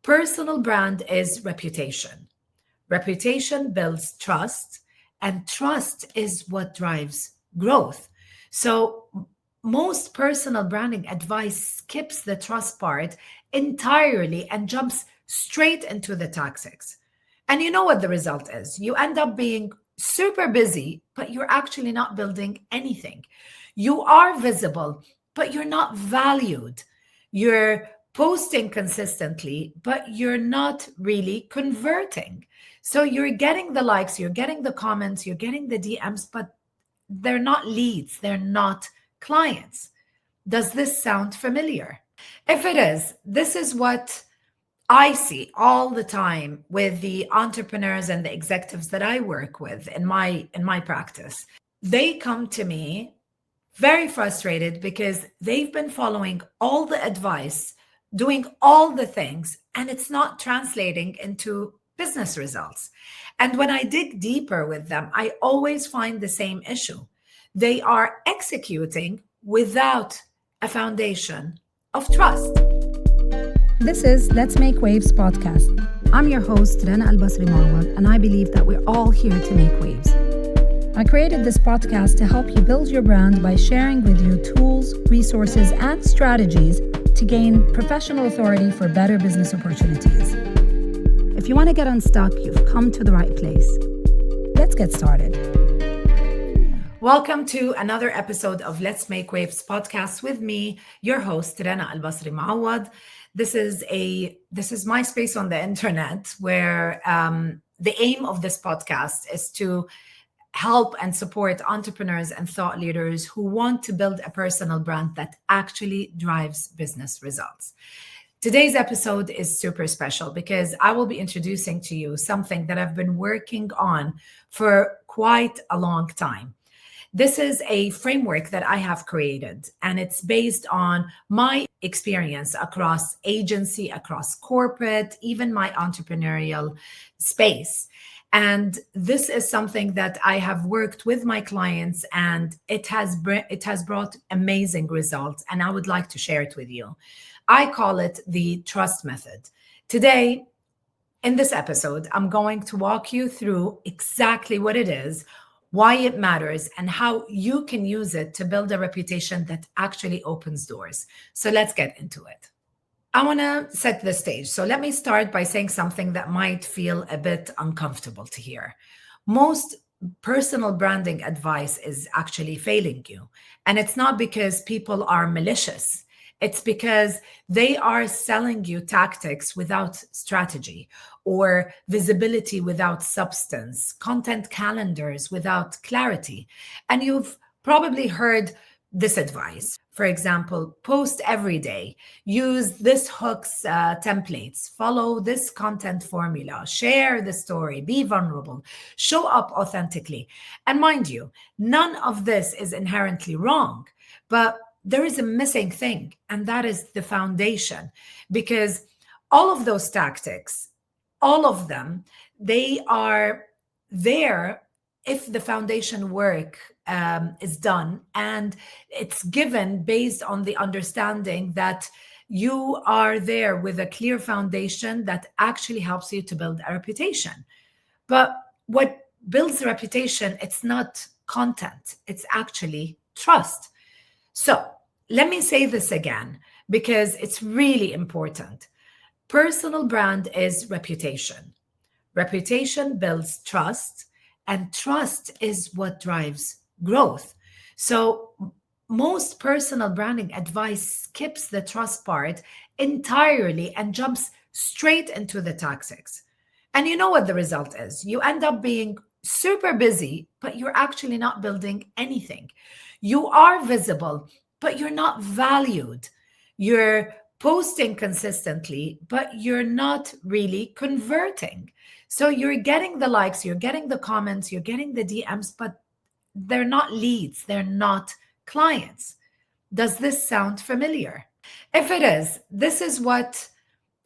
Personal brand is reputation. Reputation builds trust, and trust is what drives growth. So, most personal branding advice skips the trust part entirely and jumps straight into the tactics. And you know what the result is? You end up being super busy, but you're actually not building anything. You are visible, but you're not valued. You're posting consistently, but you're not really converting. So you're getting the likes, you're getting the comments, you're getting the DMs, but they're not leads, they're not clients. Does this sound familiar? If it is, this is what I see all the time with the entrepreneurs and the executives that I work with in my practice. They come to me very frustrated because they've been following all the advice, doing all the things, and it's not translating into business results. And when I dig deeper with them, I always find the same issue. They are executing without a foundation of trust. This is Let's Make Waves podcast. I'm your host, Rana Al-Basri Mawad, and I believe that we're all here to make waves. I created this podcast to help you build your brand by sharing with you tools, resources, and strategies to gain professional authority for better business opportunities. If you want to get unstuck, you've come to the right place. Let's get started. Welcome to another episode of Let's Make Waves podcast with me, your host, Rana Al-Basri Mawad. This is my space on the internet where the aim of this podcast is to help and support entrepreneurs and thought leaders who want to build a personal brand that actually drives business results. Today's episode is super special because I will be introducing to you something that I've been working on for quite a long time. This is a framework that I have created, and it's based on my experience across agency, across corporate, even my entrepreneurial space. And this is something that I have worked with my clients, and it has brought amazing results, and I would like to share it with you. I call it the trust method. Today, in this episode, I'm going to walk you through exactly what it is, why it matters, and how you can use it to build a reputation that actually opens doors. So let's get into it. I want to set the stage. So let me start by saying something that might feel a bit uncomfortable to hear. Most personal branding advice is actually failing you. And it's not because people are malicious. It's because they are selling you tactics without strategy, or visibility without substance, content calendars without clarity. And you've probably heard this advice. For example, post every day, use this hook's templates, follow this content formula, share the story, be vulnerable, show up authentically. And mind you, none of this is inherently wrong, but there is a missing thing, and that is the foundation. Because all of those tactics, all of them, they are there if the foundation work is done, and it's given based on the understanding that you are there with a clear foundation that actually helps you to build a reputation. But what builds a reputation, it's not content, it's actually trust. So let me say this again, because it's really important. Personal brand is reputation. Reputation builds trust, and trust is what drives growth. So most personal branding advice skips the trust part entirely and jumps straight into the tactics. And you know what the result is? You end up being super busy, but you're actually not building anything. You are visible, but you're not valued. You're posting consistently, but you're not really converting. So you're getting the likes, you're getting the comments, you're getting the DMs, but they're not leads, they're not clients. Does this sound familiar? If it is, this is what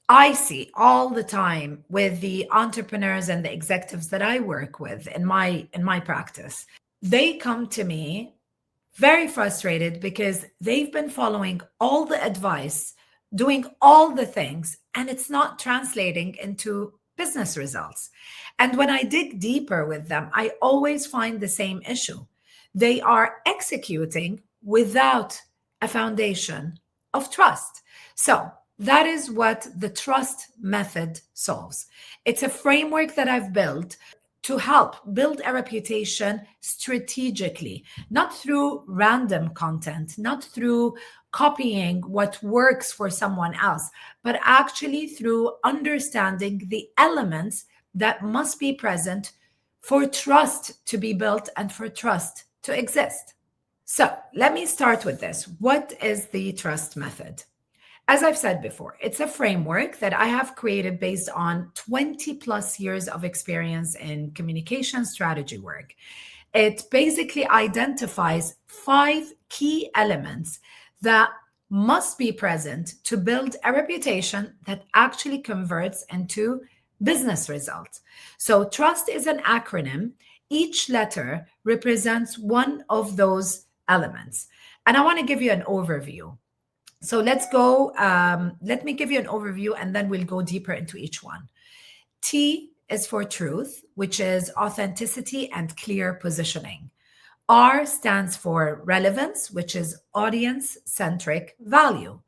I see all the time with the entrepreneurs and the executives that I work with in my practice. They come to me very frustrated because they've been following all the advice, doing all the things, and it's not translating into business results. And when I dig deeper with them, I always find the same issue. They are executing without a foundation of trust. So that is what the trust method solves. It's a framework that I've built to help build a reputation strategically, not through random content, not through copying what works for someone else, but actually through understanding the elements that must be present for trust to be built and for trust to exist. So let me start with this. What is the trust method? As I've said before, it's a framework that I have created based on 20 plus years of experience in communication strategy work. It basically identifies 5 key elements that must be present to build a reputation that actually converts into business results. So, trust is an acronym. Each letter represents one of those elements. And I want to give you an overview. So let's go, let me give you an overview and then we'll go deeper into each one. T is for truth, which is authenticity and clear positioning. R stands for relevance, which is audience-centric value.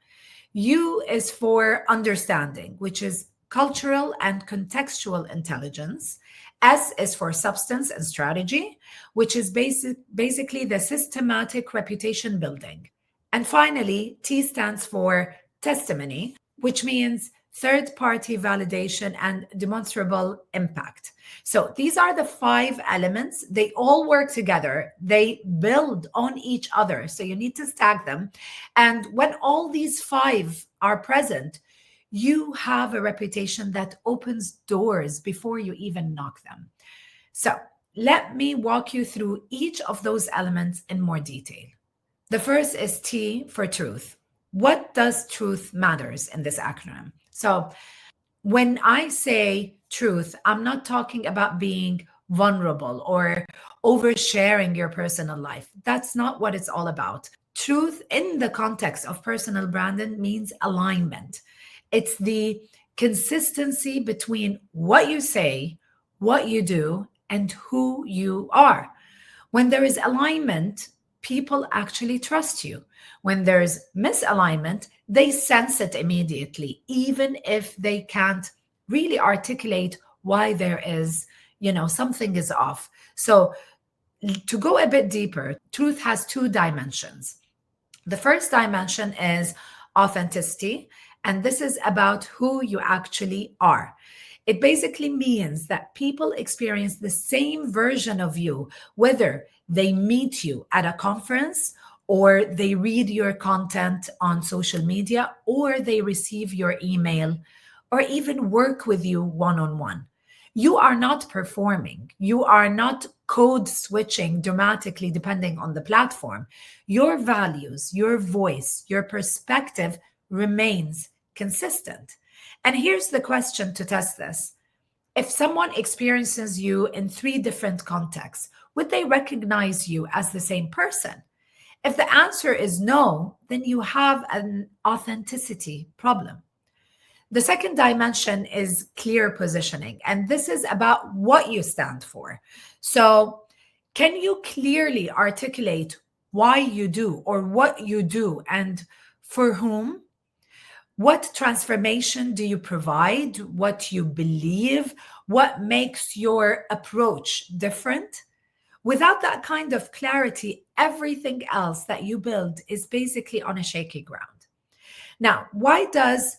U is for understanding, which is cultural and contextual intelligence. S is for substance and strategy, which is basically the systematic reputation building. And finally, T stands for testimony, which means third-party validation and demonstrable impact. So these are the 5 elements. They all work together. They build on each other. So you need to stack them. And when all these 5 are present, you have a reputation that opens doors before you even knock them. So let me walk you through each of those elements in more detail. The first is T for truth. What does truth matters in this acronym? So when I say truth, I'm not talking about being vulnerable or oversharing your personal life. That's not what it's all about. Truth in the context of personal branding means alignment. It's the consistency between what you say, what you do, and who you are. When there is alignment, people actually trust you. When there's misalignment, they sense it immediately, even if they can't really articulate why there is, something is off. So to go a bit deeper, truth has 2 dimensions. The first dimension is authenticity, and this is about who you actually are. It basically means that people experience the same version of you, whether they meet you at a conference or they read your content on social media or they receive your email or even work with you one-on-one. You are not performing. You are not code switching dramatically depending on the platform. Your values, your voice, your perspective remains consistent. And here's the question to test this. If someone experiences you in 3 different contexts, would they recognize you as the same person? If the answer is no, then you have an authenticity problem. The second dimension is clear positioning, and this is about what you stand for. So, can you clearly articulate why you do or what you do and for whom? What transformation do you provide? What you believe? What makes your approach different? Without that kind of clarity, everything else that you build is basically on a shaky ground. Now, why does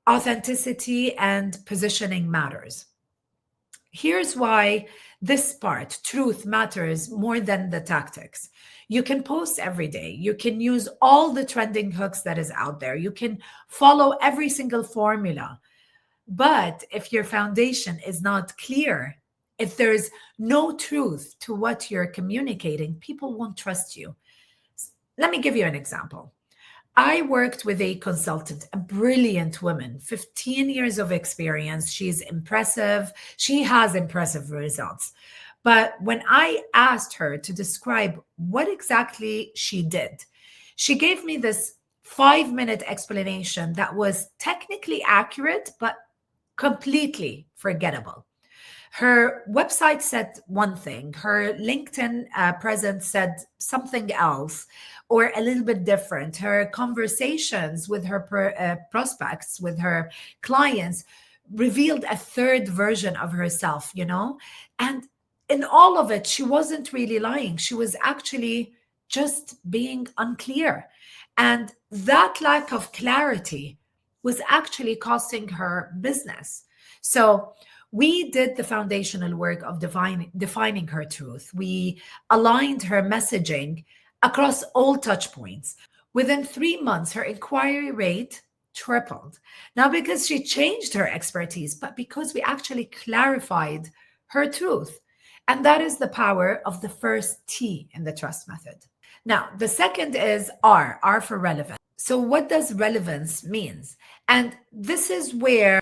authenticity and positioning matters? Here's why this part, truth, matters more than the tactics. You can post every day. You can use all the trending hooks that is out there. You can follow every single formula. But if your foundation is not clear, if there's no truth to what you're communicating, people won't trust you. Let me give you an example. I worked with a consultant, a brilliant woman, 15 years of experience. She's impressive. She has impressive results. But when I asked her to describe what exactly she did, she gave me this 5-minute explanation that was technically accurate, but completely forgettable. Her website said one thing, her LinkedIn presence said something else, or a little bit different. Her conversations with her prospects, with her clients, revealed a third version of herself, And in all of it, she wasn't really lying. She was actually just being unclear. And that lack of clarity was actually costing her business. So, we did the foundational work of defining her truth. We aligned her messaging across all touch points. Within 3 months, her inquiry rate tripled. Not because she changed her expertise, but because we actually clarified her truth. And that is the power of the first T in the trust method. Now, the second is R for relevance. So what does relevance means? And this is where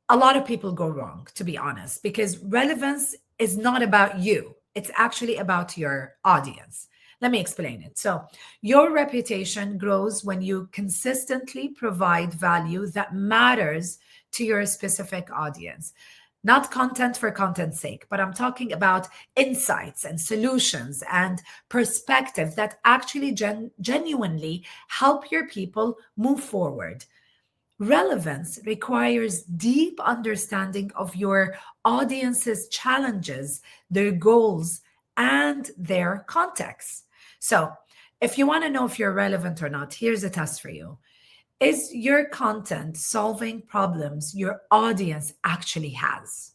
a lot of people go wrong, to be honest, because relevance is not about you. It's actually about your audience. Let me explain it. So, your reputation grows when you consistently provide value that matters to your specific audience. Not content for content's sake, but I'm talking about insights and solutions and perspective that actually genuinely help your people move forward. Relevance requires deep understanding of your audience's challenges, their goals, and their context. So, if you want to know if you're relevant or not, here's a test for you. Is your content solving problems your audience actually has?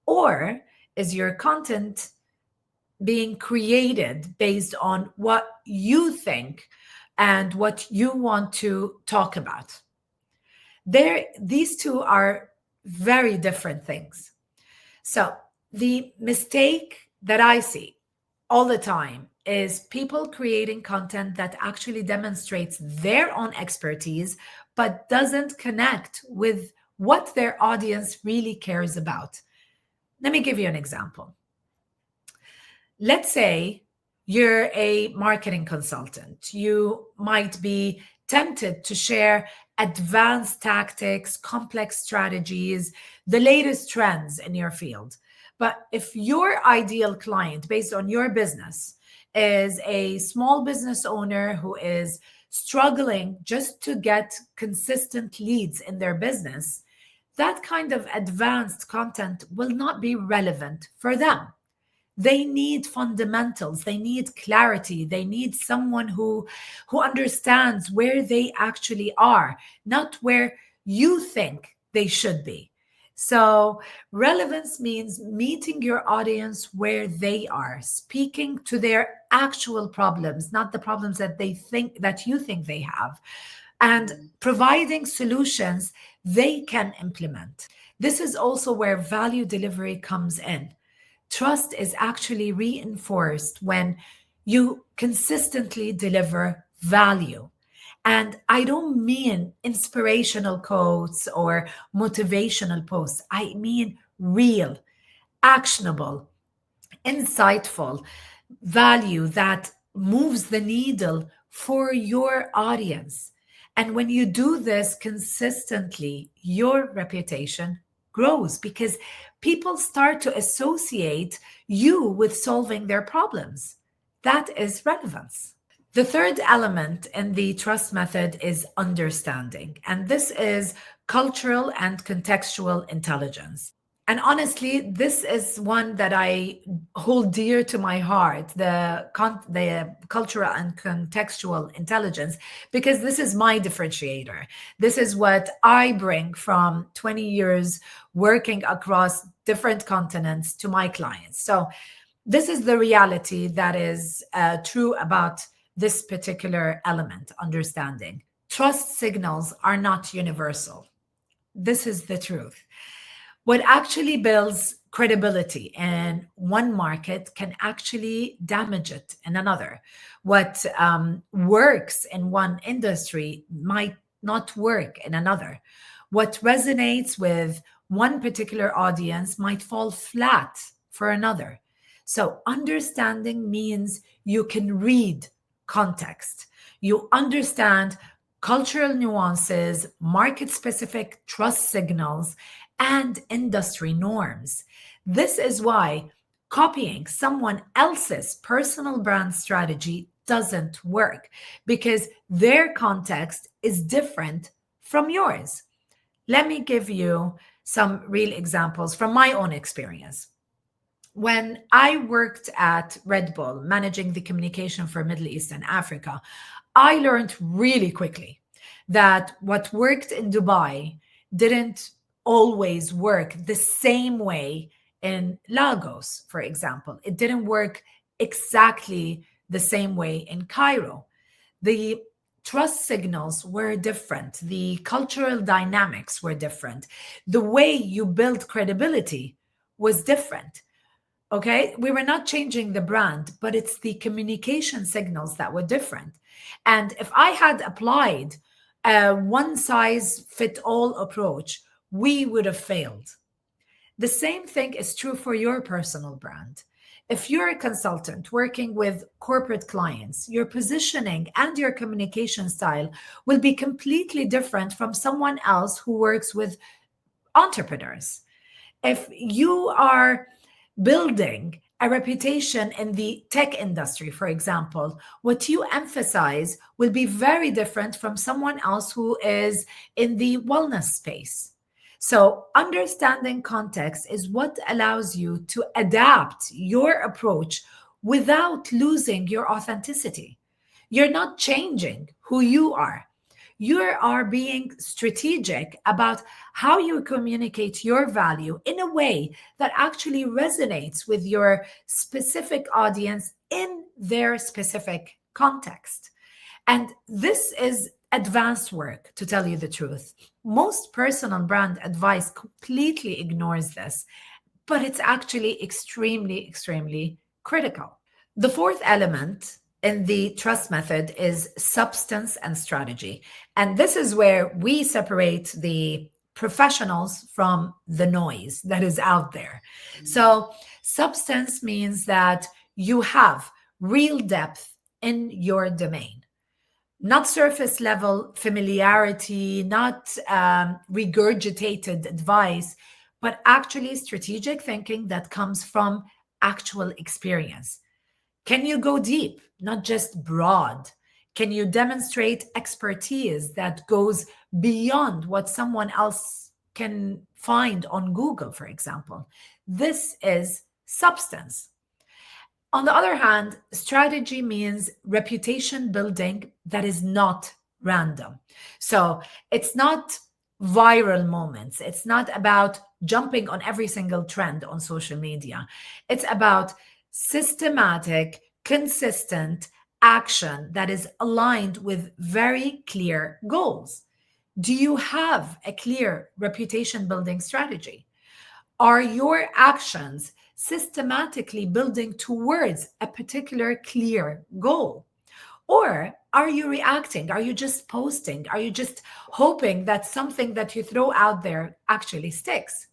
Or is your content being created based on what you think and what you want to talk about? These two are very different things. So the mistake that I see all the time is people creating content that actually demonstrates their own expertise, but doesn't connect with what their audience really cares about. Let me give you an example. Let's say you're a marketing consultant. You might be tempted to share advanced tactics, complex strategies, the latest trends in your field. But if your ideal client, based on your business, is a small business owner who is struggling just to get consistent leads in their business, that kind of advanced content will not be relevant for them. They need fundamentals, they need clarity, they need someone who understands where they actually are, not where you think they should be. So relevance means meeting your audience where they are, speaking to their actual problems, not the problems that you think they have, and providing solutions they can implement. This is also where value delivery comes in. Trust is actually reinforced when you consistently deliver value. And I don't mean inspirational quotes or motivational posts. I mean real, actionable, insightful value that moves the needle for your audience. And when you do this consistently, your reputation grows because people start to associate you with solving their problems. That is relevance. The third element in the trust method is understanding, and this is cultural and contextual intelligence. And honestly, this is one that I hold dear to my heart, the cultural and contextual intelligence, because this is my differentiator. This is what I bring from 20 years working across different continents to my clients. So this is the reality that is true about this particular element, understanding. Trust signals are not universal. This is the truth. What actually builds credibility in one market can actually damage it in another. What works in one industry might not work in another. What resonates with one particular audience might fall flat for another. So, understanding means you can read context. You understand cultural nuances, market specific trust signals, and industry norms. This is why copying someone else's personal brand strategy doesn't work because their context is different from yours. Let me give you some real examples from my own experience. When I worked at Red Bull, managing the communication for Middle East and Africa, I learned really quickly that what worked in Dubai didn't always work the same way in Lagos, for example. It didn't work exactly the same way in Cairo. The trust signals were different, the cultural dynamics were different, the way you build credibility was different. Okay, we were not changing the brand, but it's the communication signals that were different. And if I had applied a one size fit all approach, we would have failed. The same thing is true for your personal brand. If you're a consultant working with corporate clients, your positioning and your communication style will be completely different from someone else who works with entrepreneurs. If you are building a reputation in the tech industry, for example, what you emphasize will be very different from someone else who is in the wellness space. So, understanding context is what allows you to adapt your approach without losing your authenticity. You're not changing who you are. You are being strategic about how you communicate your value in a way that actually resonates with your specific audience in their specific context. And this is advanced work, to tell you the truth. Most personal brand advice completely ignores this, but it's actually extremely, extremely critical. The fourth element in the trust method is substance and strategy. And this is where we separate the professionals from the noise that is out there. So, substance means that you have real depth in your domain, not surface level familiarity, not regurgitated advice, but actually strategic thinking that comes from actual experience. Can you go deep, not just broad? Can you demonstrate expertise that goes beyond what someone else can find on Google, for example? This is substance. On the other hand, strategy means reputation building that is not random. So it's not viral moments. It's not about jumping on every single trend on social media. It's about systematic, consistent action that is aligned with very clear goals. Do you have a clear reputation building strategy? Are your actions systematically building towards a particular clear goal? Or are you reacting? Are you just posting? Are you just hoping that something that you throw out there actually sticks?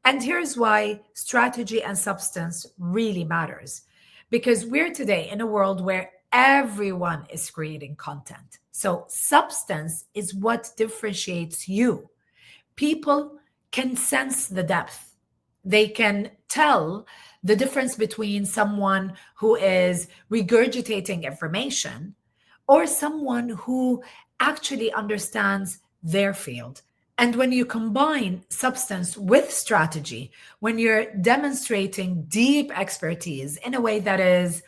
And here's why strategy and substance really matters. Because we're today in a world where everyone is creating content. So substance is what differentiates you. People can sense the depth. They can tell the difference between someone who is regurgitating information or someone who actually understands their field. And when you combine substance with strategy, when you're demonstrating deep expertise in a way that is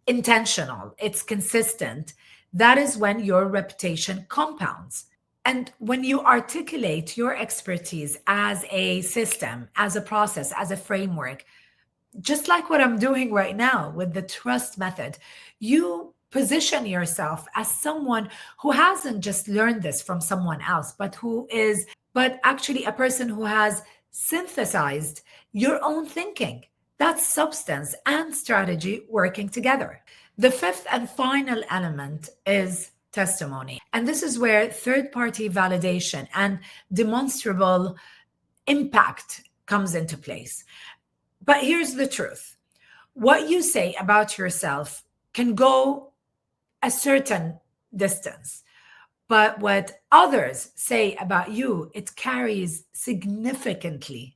intentional, it's consistent, that is when your reputation compounds. And when you articulate your expertise as a system, as a process, as a framework, just like what I'm doing right now with the trust method, you position yourself as someone who hasn't just learned this from someone else, but actually a person who has synthesized your own thinking. That's substance and strategy working together. The fifth and final element is testimony. And this is where third party validation and demonstrable impact comes into place. But here's the truth. What you say about yourself can go a certain distance, But what others say about you, it carries significantly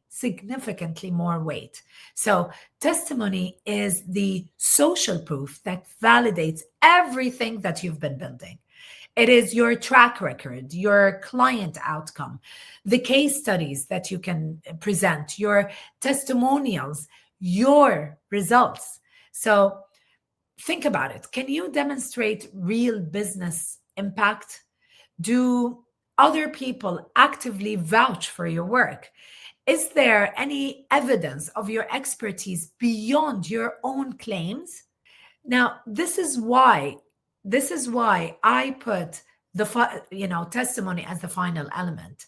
more weight. So testimony is the social proof that validates everything that you've been building. It is your track record, your client outcome, the case studies that you can present, your testimonials, your results. So think about it. Can you demonstrate real business impact? Do other people actively vouch for your work? Is there any evidence of your expertise beyond your own claims? Now, this is why I put testimony as the final element.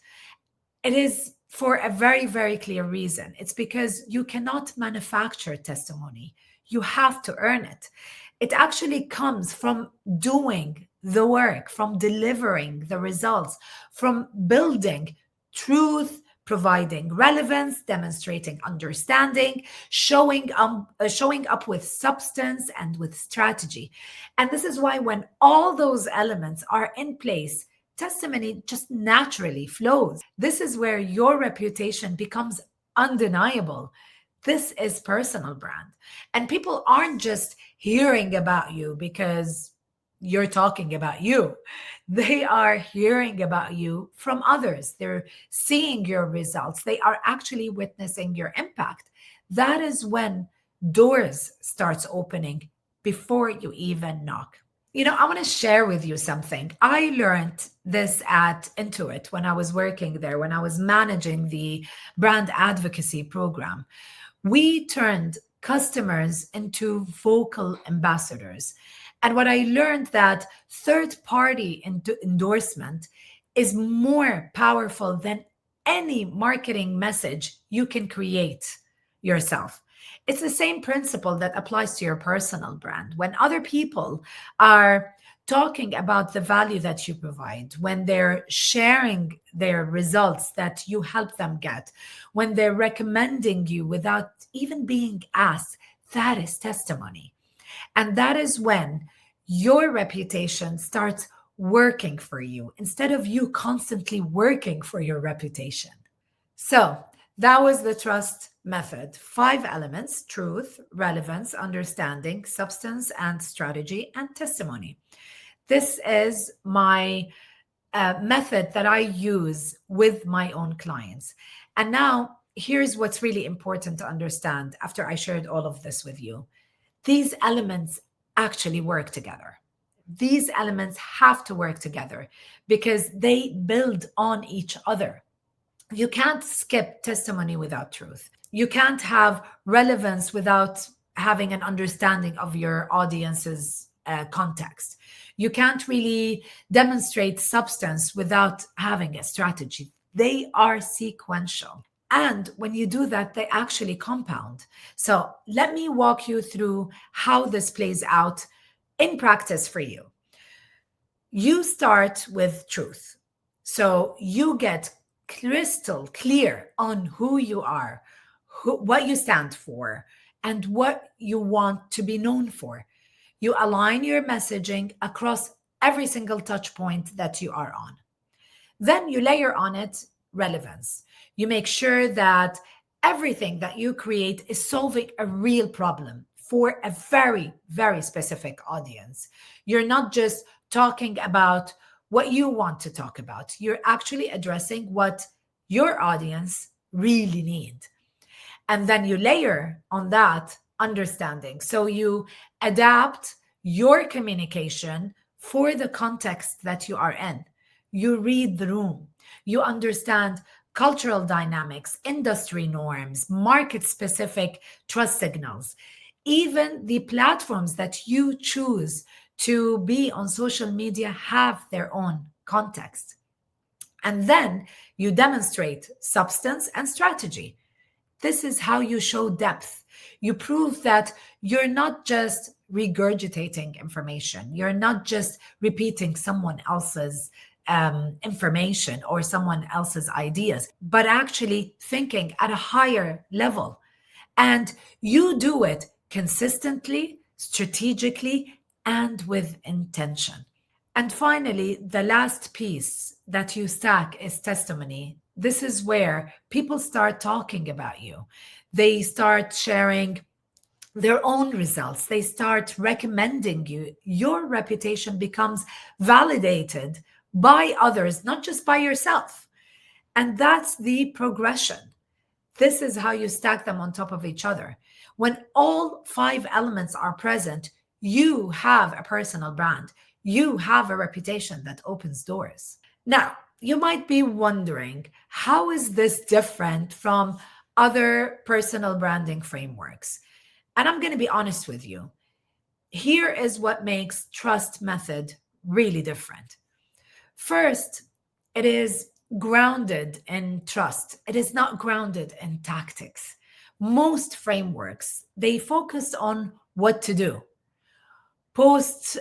It is for a very, very clear reason. It's because you cannot manufacture testimony. You have to earn it. It actually comes from doing the work, from delivering the results, from building truth, providing relevance, demonstrating understanding, showing up with substance and with strategy. And this is why when all those elements are in place, testimony just naturally flows. This is where your reputation becomes undeniable. This is personal brand. And people aren't just hearing about you because you're talking about you. They are hearing about you from others. They're seeing your results. They are actually witnessing your impact. That is when doors starts opening before you even knock. I want to share with you something. I learned this at Intuit when I was working there, when I was managing the brand advocacy program. We turned customers into vocal ambassadors. And what I learned that third-party endorsement is more powerful than any marketing message you can create yourself. It's the same principle that applies to your personal brand. When other people are talking about the value that you provide, when they're sharing their results that you help them get, when they're recommending you without even being asked, that is testimony. And that is when your reputation starts working for you instead of you constantly working for your reputation. So that was the trust method. 5 elements: truth, relevance, understanding, substance and strategy, and testimony. This is my method that I use with my own clients. And now here's what's really important to understand after I shared all of this with you. These elements actually work together. These elements have to work together because they build on each other. You can't skip testimony without truth. You can't have relevance without having an understanding of your audience's context. You can't really demonstrate substance without having a strategy. They are sequential. And when you do that, they actually compound. So let me walk you through how this plays out in practice for you. You start with truth. So you get crystal clear on who you are, what you stand for, and what you want to be known for. You align your messaging across every single touch point that you are on. Then you layer on it relevance. You make sure that everything that you create is solving a real problem for a very, very specific audience. You're not just talking about what you want to talk about. You're actually addressing what your audience really need. And then you layer on that understanding. So you adapt your communication for the context that you are in. You read the room. You understand cultural dynamics, industry norms, market-specific trust signals. Even the platforms that you choose to be on social media have their own context. And then you demonstrate substance and strategy. This is how you show depth. You prove that you're not just regurgitating information. You're not just repeating someone else's information or someone else's ideas, but actually thinking at a higher level. And you do it consistently, strategically, and with intention. And finally, the last piece that you stack is testimony. This is where people start talking about you. They start sharing their own results. They start recommending you. Your reputation becomes validated by others, not just by yourself. And that's the progression. This is how you stack them on top of each other. When all five elements are present, you have a personal brand. You have a reputation that opens doors. Now, you might be wondering, how is this different from other personal branding frameworks? And I'm going to be honest with you. Here is what makes trust method really different. First, it is grounded in trust. It is not grounded in tactics. Most frameworks, they focus on what to do. Post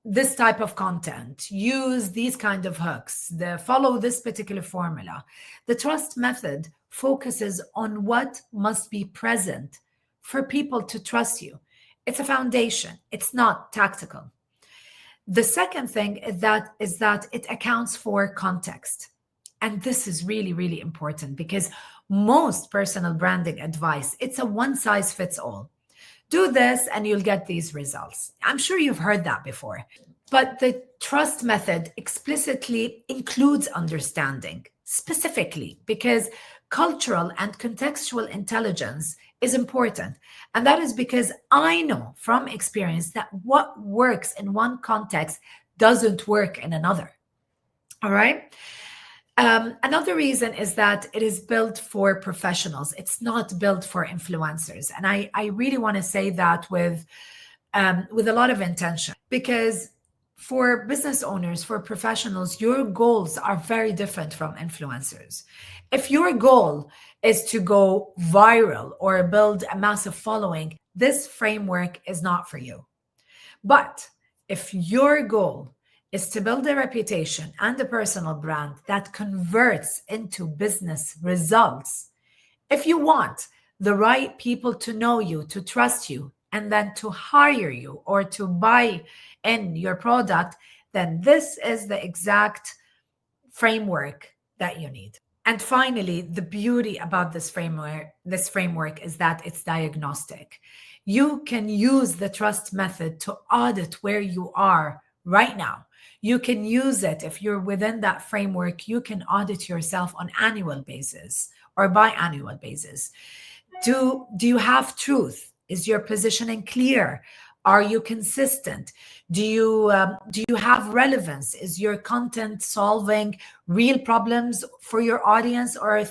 this type of content, use these kind of hooks, follow this particular formula. The trust method focuses on what must be present for people to trust you. It's a foundation. It's not tactical. The second thing is that it accounts for context. And this is really, really important because most personal branding advice, it's a one size fits all. Do this and you'll get these results. I'm sure you've heard that before. But the trust method explicitly includes understanding, specifically because cultural and contextual intelligence is important. And that is because I know from experience that what works in one context doesn't work in another. All right. Another reason is that it is built for professionals. It's not built for influencers. And I really want to say that with a lot of intention, because for business owners, for professionals, your goals are very different from influencers. If your goal is to go viral or build a massive following, this framework is not for you. But if your goal is to build a reputation and a personal brand that converts into business results, if you want the right people to know you, to trust you, and then to hire you or to buy in your product, then this is the exact framework that you need. And finally, the beauty about this framework is that it's diagnostic. You can use the trust method to audit where you are right now. You can use it if you're within that framework. You can audit yourself on annual basis or biannual basis. Do you have truth? Is your positioning clear? Are you consistent? Do you have relevance? Is your content solving real problems for your audience or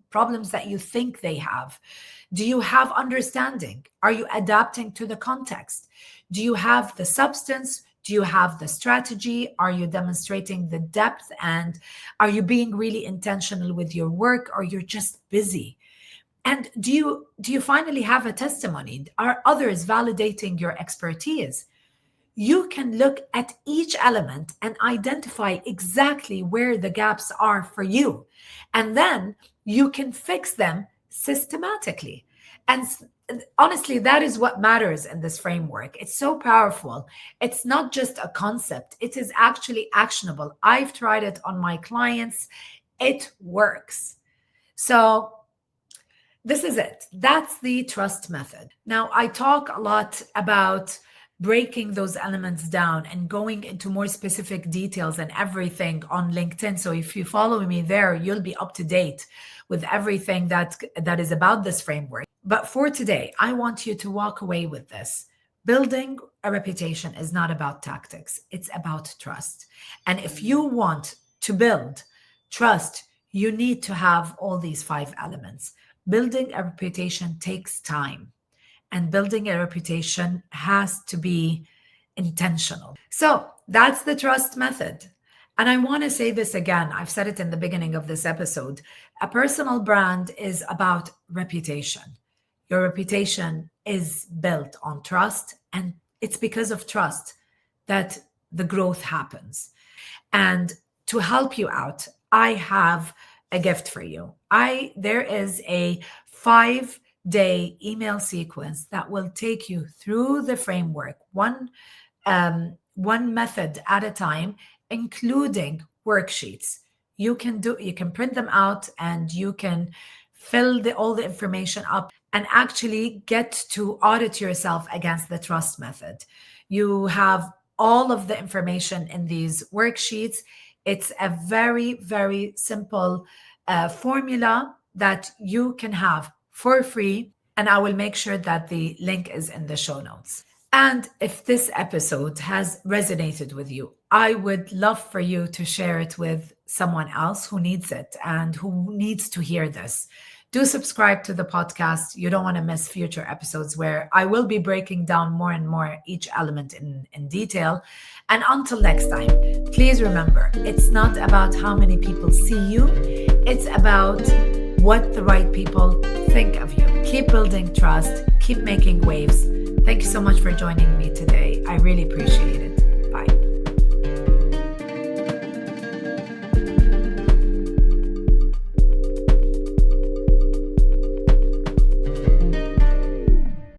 problems that you think they have? Do you have understanding? Are you adapting to the context? Do you have the substance? Do you have the strategy? Are you demonstrating the depth? And are you being really intentional with your work, or you're just busy? And do you finally have a testimony? Are others validating your expertise? You can look at each element and identify exactly where the gaps are for you. And then you can fix them systematically. And honestly, that is what matters in this framework. It's so powerful. It's not just a concept. It is actually actionable. I've tried it on my clients. It works. So this is it. That's the trust method. Now, I talk a lot about breaking those elements down and going into more specific details and everything on LinkedIn. So if you follow me there, you'll be up to date with everything that is about this framework. But for today, I want you to walk away with this. Building a reputation is not about tactics. It's about trust. And if you want to build trust, you need to have all these 5 elements. Building a reputation takes time, and building a reputation has to be intentional. So that's the trust method. And I want to say this again. I've said it in the beginning of this episode. A personal brand is about reputation. Your reputation is built on trust, and it's because of trust that the growth happens. And to help you out, I have a gift for you. There is a 5-day email sequence that will take you through the framework, one one method at a time, including worksheets. You can print them out and you can fill all the information up and actually get to audit yourself against the trust method. You have all of the information in these worksheets. It's a very, very simple formula that you can have for free. And I will make sure that the link is in the show notes. And if this episode has resonated with you, I would love for you to share it with someone else who needs it and who needs to hear this. Do subscribe to the podcast. You don't want to miss future episodes where I will be breaking down more and more each element in detail. And until next time, please remember, it's not about how many people see you. It's about what the right people think of you. Keep building trust. Keep making waves. Thank you so much for joining me today. I really appreciate it.